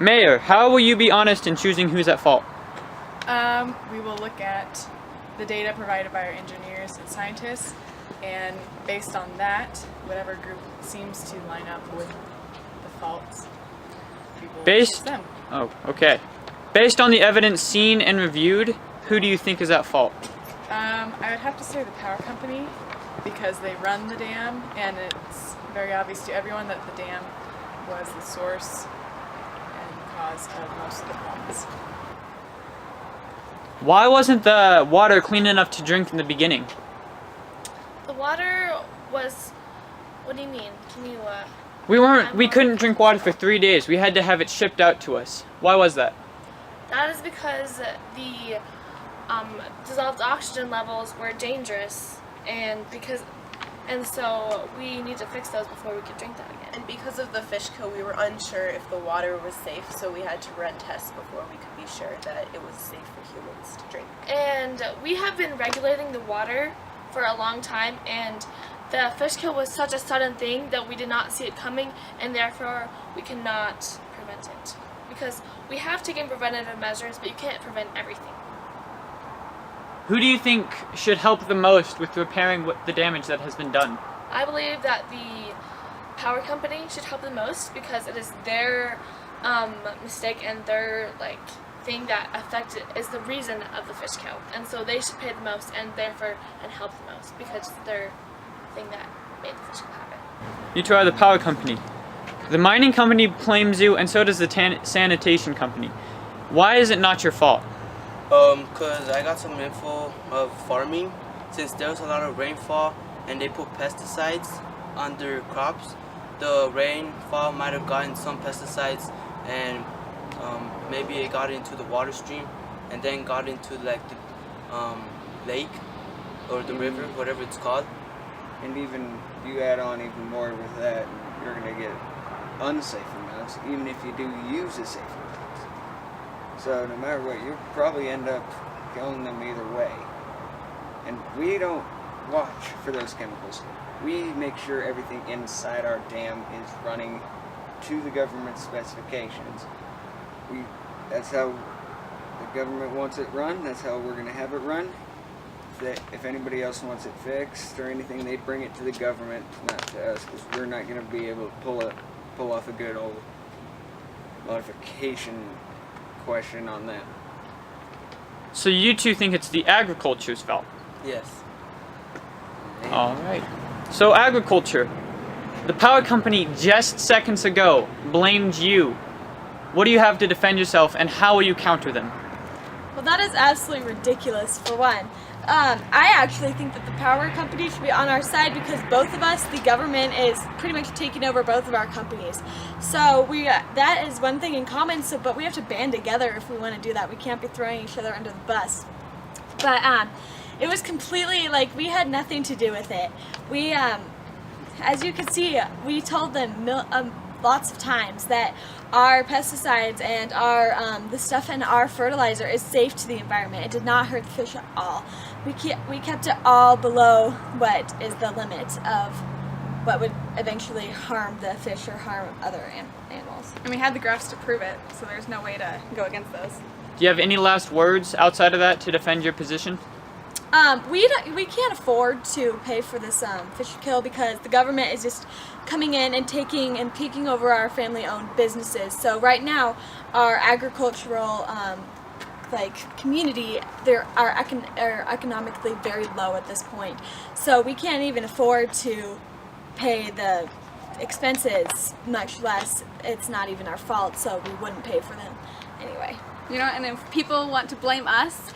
Mayor, how will you be honest in choosing who's at fault? We will look at the data provided by our engineers and scientists, and based on that, whatever group seems to line up with the faults, we will choose them. Oh, okay. Based on the evidence seen and reviewed, who do you think is at fault? I would have to say the power company, because they run the dam, and it's very obvious to everyone that the dam was the source and cause of most of the problems. Why wasn't the water clean enough to drink in the beginning? The water was... What do you mean? Can you, We couldn't drink water for 3 days. We had to have it shipped out to us. Why was that? That is because the dissolved oxygen levels were dangerous, and so we need to fix those before we could drink that again. And because of the fish kill, we were unsure if the water was safe, so we had to run tests before we could be sure that it was safe for humans to drink. And we have been regulating the water for a long time, and the fish kill was such a sudden thing that we did not see it coming, and therefore we cannot prevent it. Because we have taken preventative measures, but you can't prevent everything. Who do you think should help the most with repairing the damage that has been done? I believe that the power company should help the most because it is their mistake and their thing that is the reason of the fish kill, and so they should pay the most and therefore help the most because it's their thing that made the fish kill happen. You two are the power company. The mining company blames you, and so does the sanitation company. Why is it not your fault? Cause I got some info of farming. Since there was a lot of rainfall and they put pesticides on their crops, the rainfall might have gotten some pesticides and maybe it got into the water stream and then got into the lake or the river, whatever it's called. And even you add on even more with that, you're gonna get unsafe amounts, even if you do use a safe amount. So no matter what, you'll probably end up killing them either way. And we don't watch for those chemicals. We make sure everything inside our dam is running to the government specifications. That's how the government wants it run. That's how we're going to have it run. If anybody else wants it fixed or anything, they bring it to the government, not to us, because we're not going to be able to pull off a good old modification question on that. So you two think it's the agriculture's fault? Yes. Alright. So agriculture. The power company just seconds ago blamed you. What do you have to defend yourself, and how will you counter them? Well, that is absolutely ridiculous, for one. I actually think that the power company should be on our side because both of us, the government, is pretty much taking over both of our companies. So that is one thing in common, but we have to band together if we want to do that. We can't be throwing each other under the bus. But it was completely, we had nothing to do with it. We, as you can see, we told them lots of times that our pesticides and our the stuff in our fertilizer is safe to the environment. It did not hurt the fish at all. We kept it all below what is the limit of what would eventually harm the fish or harm other animals. And we had the graphs to prove it, so there's no way to go against those. Do you have any last words outside of that to defend your position? We can't afford to pay for this fish kill because the government is just coming in and taking and peeking over our family-owned businesses. So right now, our agricultural community, are economically very low at this point. So we can't even afford to pay the expenses, much less it's not even our fault. So we wouldn't pay for them anyway. You know, and if people want to blame us,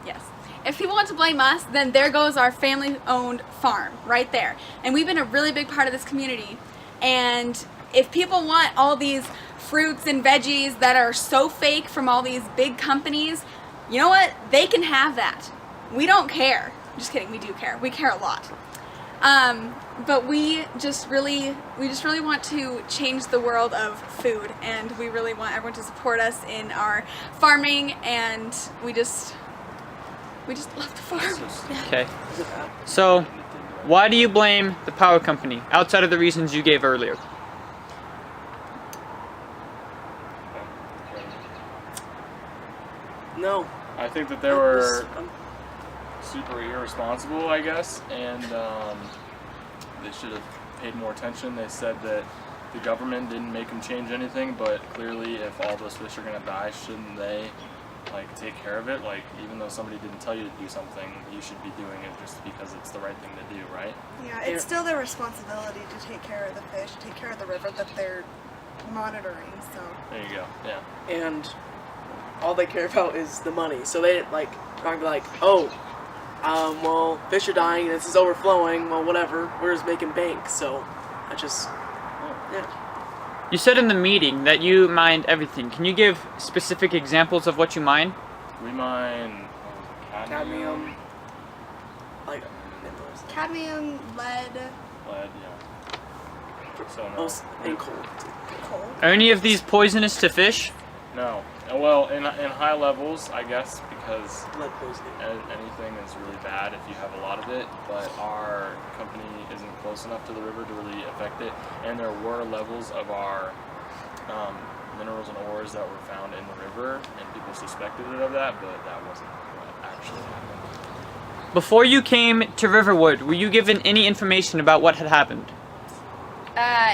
yes. If people want to blame us, then there goes our family-owned farm right there. And we've been a really big part of this community. And if people want all these fruits and veggies that are so fake from all these big companies, you know what? They can have that. We don't care. Just kidding, we do care. We care a lot. But we just really want to change the world of food, and we really want everyone to support us in our farming, and we just love the farm. Okay. So, why do you blame the power company, outside of the reasons you gave earlier? No. I think that they were super irresponsible, I guess, and they should have paid more attention. They said that the government didn't make them change anything, but clearly if all those fish are going to die, shouldn't they like take care of it? Like, even though somebody didn't tell you to do something, you should be doing it just because it's the right thing to do, right? Yeah, it's still their responsibility to take care of the fish, take care of the river that they're monitoring, so. There you go, yeah. And all they care about is the money. So they like not gonna be like, oh, well, fish are dying, this is overflowing, well, whatever, we're just making bank. So I just, yeah. You said in the meeting that you mined everything. Can you give specific examples of what you mine? We mine Cadmium, like Cadmium, lead, yeah. So no. and coal. coal. Are any of these poisonous to fish? No. Well, in high levels, I guess, because Lead poisoning. anything is really bad if you have a lot of it, but our company isn't close enough to the river to really affect it, and there were levels of our minerals and ores that were found in the river, and people suspected it of that, but that wasn't what actually happened. Before you came to Riverwood, were you given any information about what had happened?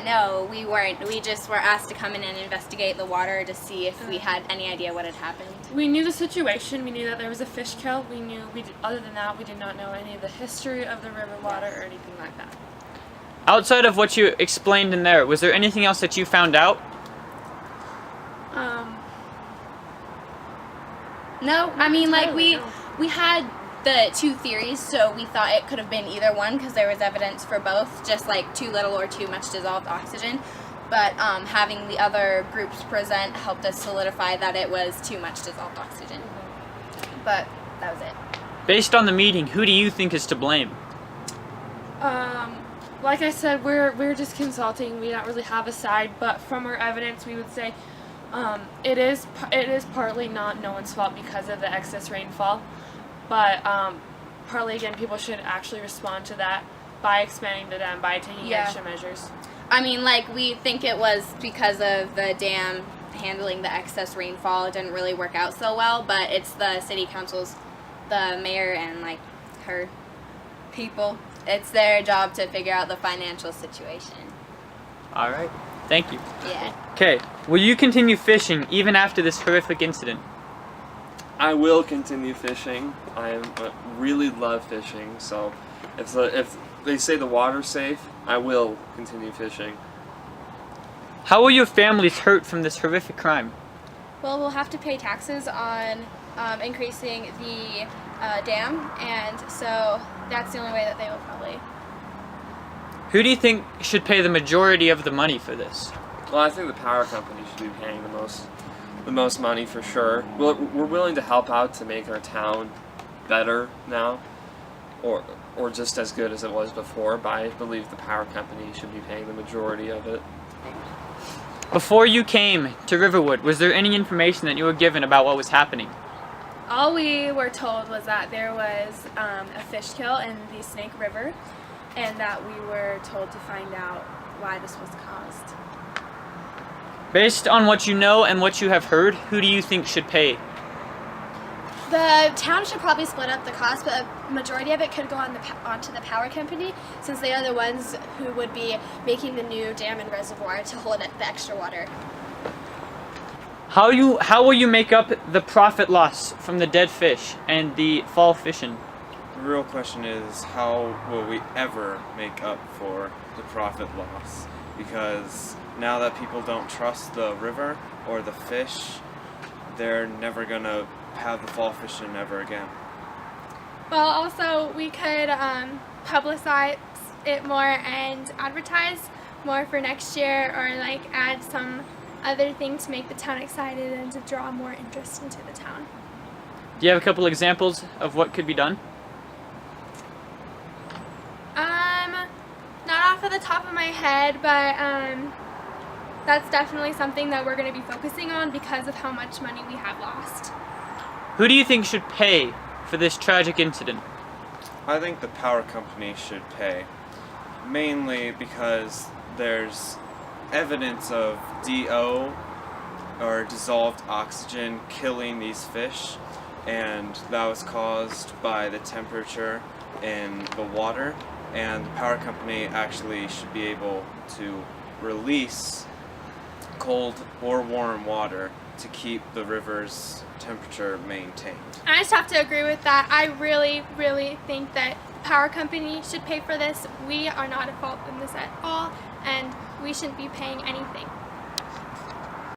No, we weren't. We just were asked to come in and investigate the water to see if we had any idea what had happened. We knew the situation. We knew that there was a fish kill. Other than that, we did not know any of the history of the river water or anything like that. Outside of what you explained in there, was there anything else that you found out? No, I mean, like, we had the two theories, so we thought it could have been either one because there was evidence for both, just like too little or too much dissolved oxygen. But having the other groups present helped us solidify that it was too much dissolved oxygen. But that was it. Based on the meeting, who do you think is to blame? Like I said, we're just consulting. We don't really have a side, but from our evidence, we would say it is partly not no one's fault because of the excess rainfall. But partly, again, people should actually respond to that by expanding the dam, by taking extra measures. I mean, like, we think it was because of the dam handling the excess rainfall. It didn't really work out so well, but it's the city council's, the mayor and, like, her people. It's their job to figure out the financial situation. All right. Thank you. Yeah. Okay. Will you continue fishing even after this horrific incident? I will continue fishing. I really love fishing, so if they say the water's safe, I will continue fishing. How will your families hurt from this horrific crime? Well, we'll have to pay taxes on increasing the dam, and so that's the only way that they will probably. Who do you think should pay the majority of the money for this? Well, I think the power company should be paying the most money for sure. We're willing to help out to make our town better now, or just as good as it was before, but I believe the power company should be paying the majority of it. Before you came to Riverwood, was there any information that you were given about what was happening? All we were told was that there was a fish kill in the Snake River, and that we were told to find out why this was caused. Based on what you know and what you have heard, who do you think should pay? The town should probably split up the cost, but a majority of it could go onto the power company, since they are the ones who would be making the new dam and reservoir to hold the extra water. How will you make up the profit loss from the dead fish and the fall fishing? The real question is, how will we ever make up for the profit loss? Because now that people don't trust the river or the fish, they're never gonna have the fall fishing ever again. Well, also we could publicize it more and advertise more for next year, or like add some other thing to make the town excited and to draw more interest into the town. Do you have a couple examples of what could be done? Not off of the top of my head, but that's definitely something that we're going to be focusing on because of how much money we have lost. Who do you think should pay for this tragic incident? I think the power company should pay, mainly because there's evidence of DO or dissolved oxygen killing these fish, and that was caused by the temperature in the water, and the power company actually should be able to release cold or warm water to keep the river's temperature maintained. I just have to agree with that. I really, really think that power company should pay for this. We are not at fault in this at all, and we shouldn't be paying anything.